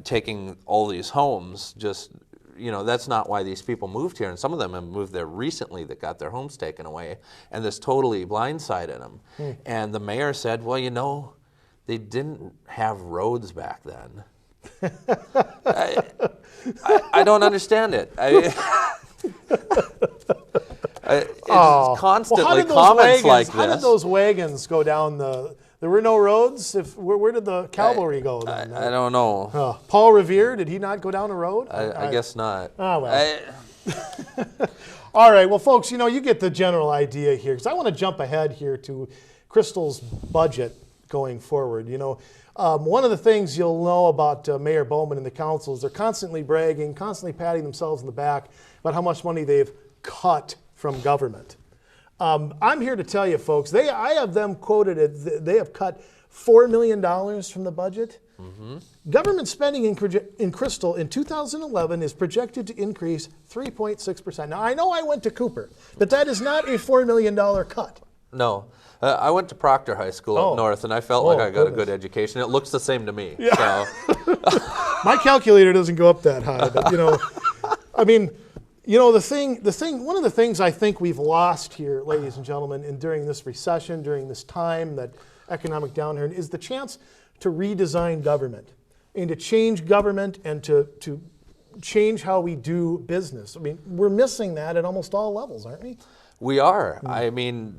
taking all these homes, just, that's not why these people moved here. And some of them have moved there recently that got their homes taken away, and this totally blindsided them. And the mayor said, well, they didn't have roads back then. I don't understand it. It's constantly comments like this. How did those wagons go down there were no roads? Where did the cavalry go then? I don't know. Paul Revere, did he not go down a road? I guess not. Oh, well. All right, well, folks, you get the general idea here, because I want to jump ahead here to Crystal's budget going forward. One of the things you'll know about Mayor Bowman and the council is they're constantly bragging, constantly patting themselves in the back about how much money they've cut from government. I'm here to tell you, folks, I have them quoted at they have cut $4 million from the budget. Government spending in Crystal in 2011 is projected to increase 3.6%. Now, I know I went to Cooper, but that is not a $4 million cut. No. I went to Proctor High School up north, and I felt like I got a good education. It looks the same to me. Yeah. So. My calculator doesn't go up that high, but I mean, one of the things I think we've lost here, ladies and gentlemen, and during this recession, during this time, that economic downturn, is the chance to redesign government and to change government and to change how we do business. I mean, we're missing that at almost all levels, aren't we? We are. I mean,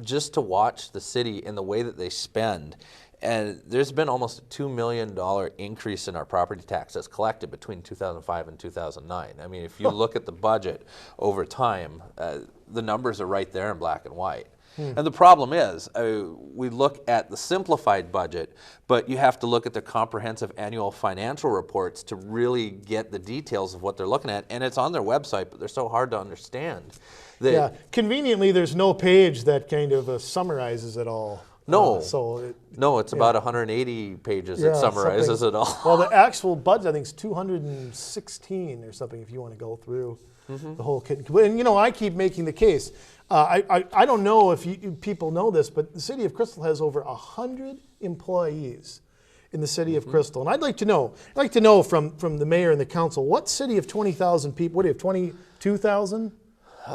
just to watch the city and the way that they spend, and there's been almost a $2 million increase in our property taxes collected between 2005 and 2009. I mean, if you look at the budget over time, the numbers are right there in black and white. And the problem is, we look at the simplified budget, but you have to look at the comprehensive annual financial reports to really get the details of what they're looking at. And it's on their website, but they're so hard to understand. Yeah, conveniently, there's no page that kind of summarizes it all. No, it's about 180 pages that summarizes it all. Well, the actual budget, I think, is 216 or something if you want to go through the whole kit. And, I keep making the case. I don't know if people know this, but the city of Crystal has over 100 employees in the city of Crystal. And I'd like to know from the mayor and the council, what city of 20,000 people, what do you have, 22,000? Is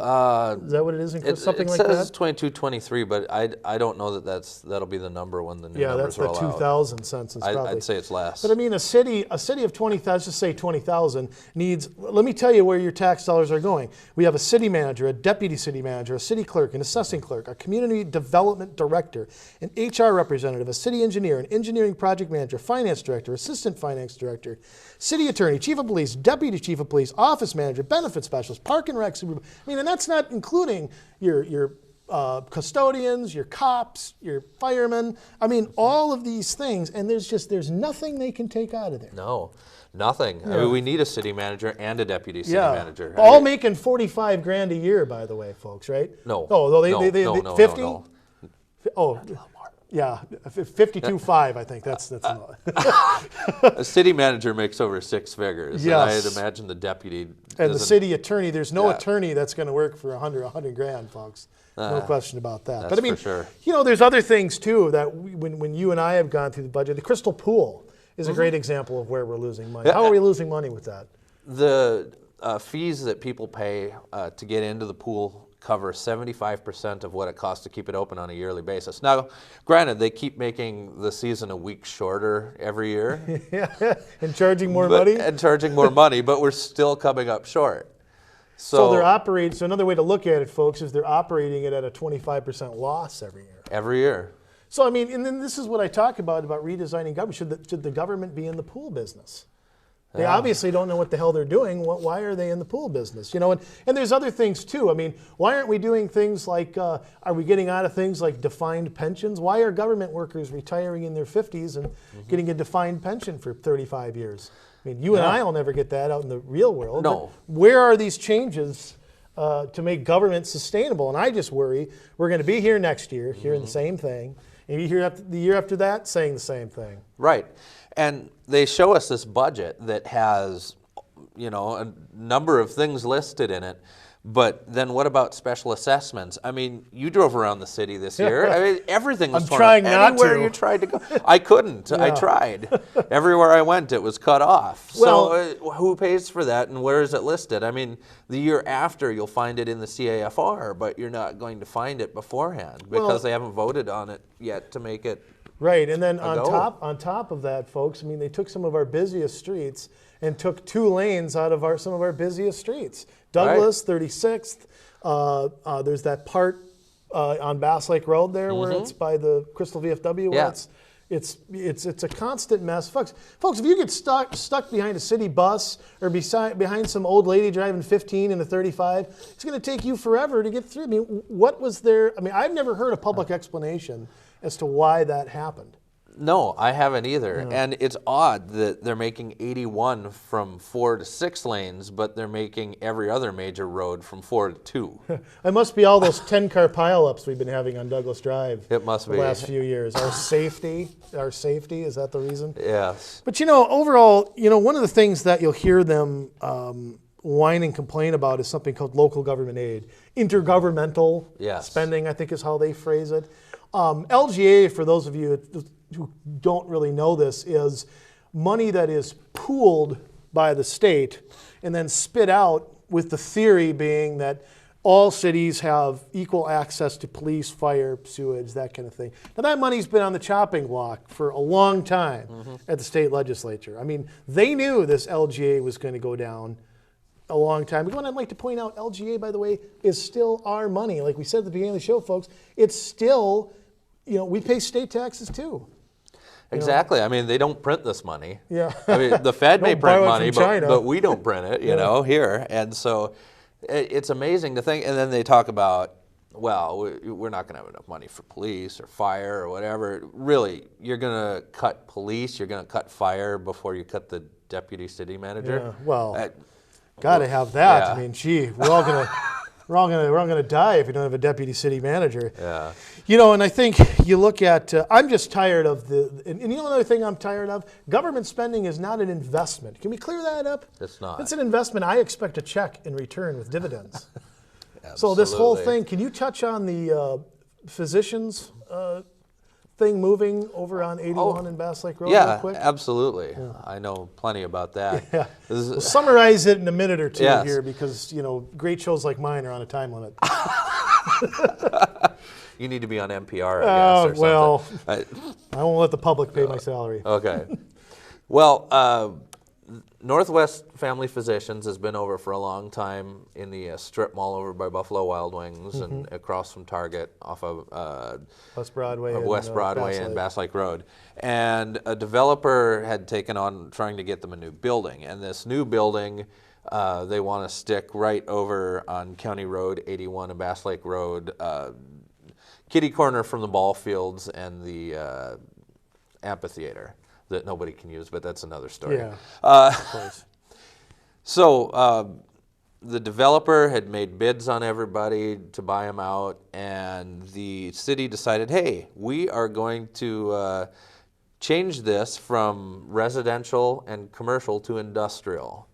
that what it is in Crystal? Something like that? It says 22, 23, but I don't know that'll be the number when the new numbers roll out. Yeah, that's the 2,000 census probably. I'd say it's less. But I mean, a city of 20,000, let's just say 20,000, needs, let me tell you where your tax dollars are going. We have a city manager, a deputy city manager, a city clerk, an assessing clerk, a community development director, an HR representative, a city engineer, an engineering project manager, finance director, assistant finance director, city attorney, chief of police, deputy chief of police, office manager, benefit specialist, park and rec supervisor. I mean, and that's not including your custodians, your cops, your firemen. I mean, all of these things, and there's nothing they can take out of there. No, nothing. Yeah. I mean, we need a city manager and a deputy city manager. All making $45,000 a year, by the way, folks, right? No. Oh, they 50? No. Oh. Yeah, 52.5. I think that's a lot. A city manager makes over 6 figures. Yes. And I'd imagine the deputy. And the city attorney, there's no attorney that's going to work for $100 grand, folks. No question about that. But I mean, for sure. There's other things too that when you and I have gone through the budget, the Crystal Pool is a great example of where we're losing money. How are we losing money with that? The fees that people pay to get into the pool cover 75% of what it costs to keep it open on a yearly basis. Now, granted, they keep making the season a week shorter every year. And charging more money? And charging more money, but we're still coming up short. So they're operating, so another way to look at it, folks, is they're operating it at a 25% loss every year. Every year. So, I mean, and then this is what I talk about redesigning government. Should the government be in the pool business? They obviously don't know what the hell they're doing. Why are they in the pool business? And there's other things too. I mean, why aren't we doing things like, are we getting out of things like defined pensions? Why are government workers retiring in their 50s and getting a defined pension for 35 years? I mean, you and I will never get that out in the real world. No. But where are these changes to make government sustainable? And I just worry we're going to be here next year, hearing the same thing. And the year after that, saying the same thing. Right. And they show us this budget that has, a number of things listed in it, But then what about special assessments? I mean, you drove around the city this year. I mean, everything was I'm torn trying up. not Anywhere to. you tried to go. I couldn't. I tried. Everywhere I went, it was cut off. Well- So who pays for that and where is it listed? I mean, the year after, you'll find it in the CAFR, but you're not going to find it beforehand because Well- they haven't voted on it yet to make it. Right, and then on go. top of that, folks, I mean, they took some of our busiest streets and took 2 lanes out of some of our busiest streets. Douglas, 36th. There's that part on Bass Lake Road there where it's by the Crystal VFW. Where Yeah. it's a constant mess, folks. Folks, if you get stuck behind a city bus or behind some old lady driving 15 in a 35, it's going to take you forever to get through. I mean, what was there? I mean, I've never heard a public explanation as to why that happened. No, I haven't either. And it's odd that they're making 81 from 4 to 6 lanes, but they're making every other major road from 4 to 2. It must be all those 10-car pileups we've been having on Douglas Drive. It must the be. last few years. Our safety, is that the reason? Yes. But overall, one of the things that you'll hear them whine and complain about is something called local government aid. Intergovernmental spending, I think is how they phrase it. LGA, for those of you who don't really know this, is money that is pooled by the state and then spit out, with the theory being that all cities have equal access to police, fire, sewage, that kind of thing. Now that money's been on the chopping block for a long time at the state legislature. I mean, they knew this LGA was going to go down a long time ago. And I'd like to point out, LGA, by the way, is still our money. Like we said at the beginning of the show, folks, it's still, we pay state taxes too. Exactly. I mean, they don't print this money. Yeah. I mean, the Fed may Don't print borrow it money, from China. but we don't print it, here. And so it's amazing to think. And then they talk about, well, we're not going to have enough money for police or fire or whatever. Really, you're going to cut police, you're going to cut fire before you cut the deputy city manager? Yeah, well, got to have that. yeah. I mean, gee, we're all gonna die if we don't have a deputy city manager. Yeah. And I think you look at. I'm just tired of and another thing I'm tired of. Government spending is not an investment. Can we clear that up? It's not. It's an investment. I expect a check in return with dividends. So this whole thing. Can you touch on the physicians thing moving over on 81 in Bass Lake Road real quick? Absolutely. I know plenty about that. Yeah. This is- We'll summarize it in a minute or two Yes. here because, great shows like mine are on a time limit. you need to be on NPR, I guess, or well, something. I won't let the public pay my salary. Okay. Well, Northwest Family Physicians has been over for a long time in the strip mall over by Buffalo Wild Wings and across from Target off of West Broadway. West Broadway and Bass Lake Road. And a developer had taken on trying to get them a new building. And this new building, they want to stick right over on County Road 81 and Bass Lake Road, kitty corner from the ball fields and the amphitheater that nobody can use, but that's another story. Yeah, of course. So the developer had made bids on everybody to buy them out, and the city decided, hey, we are going to change this from residential and commercial to industrial.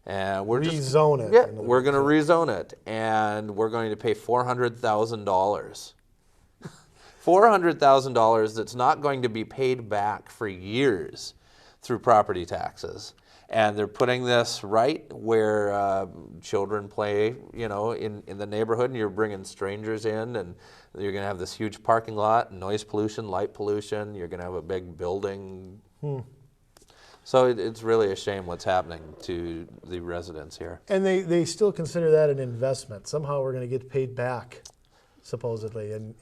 And we're Rezone it. Yeah, we're going to rezone it, and we're going to pay $400,000. $400,000 that's not going to be paid back for years through property taxes. And they're putting this right where children play, in the neighborhood, and you're bringing strangers in, and you're going to have this huge parking lot, noise pollution, light pollution. You're going to have a big building. So it's really a shame what's happening to the residents here. And they still consider that an investment. Somehow we're going to get paid back, supposedly, in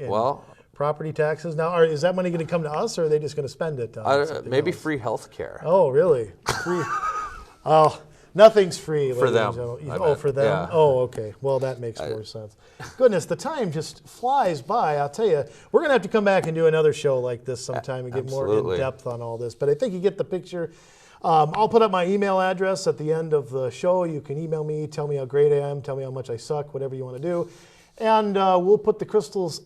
property taxes. Now, is that money going to come to us, or are they just going to spend it on something maybe else? free health care. Oh, really? Free? Oh, nothing's free. For ladies them, and gentlemen. I Oh, meant, for them? yeah. Oh, okay. Well, that makes more sense. Goodness, the time just flies by. I'll tell you, we're going to have to come back and do another show like this sometime and get more Absolutely. in depth on all this. But I think you get the picture. I'll put up my email address at the end of the show. You can email me, tell me how great I am, tell me how much I suck, whatever you want to do. And we'll put the crystals.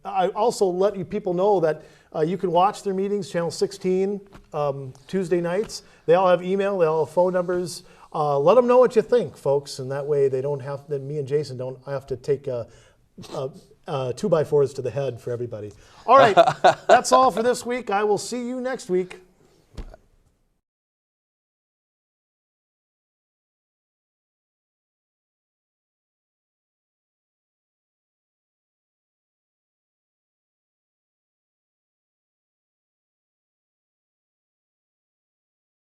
I also let you people know that you can watch their meetings, Channel 16, Tuesday nights. They all have email, they all have phone numbers. Let them know what you think, folks, and that way they don't have, that me and Jason don't have to take 2x4s to the head for everybody. All right, that's all for this week. I will see you next week.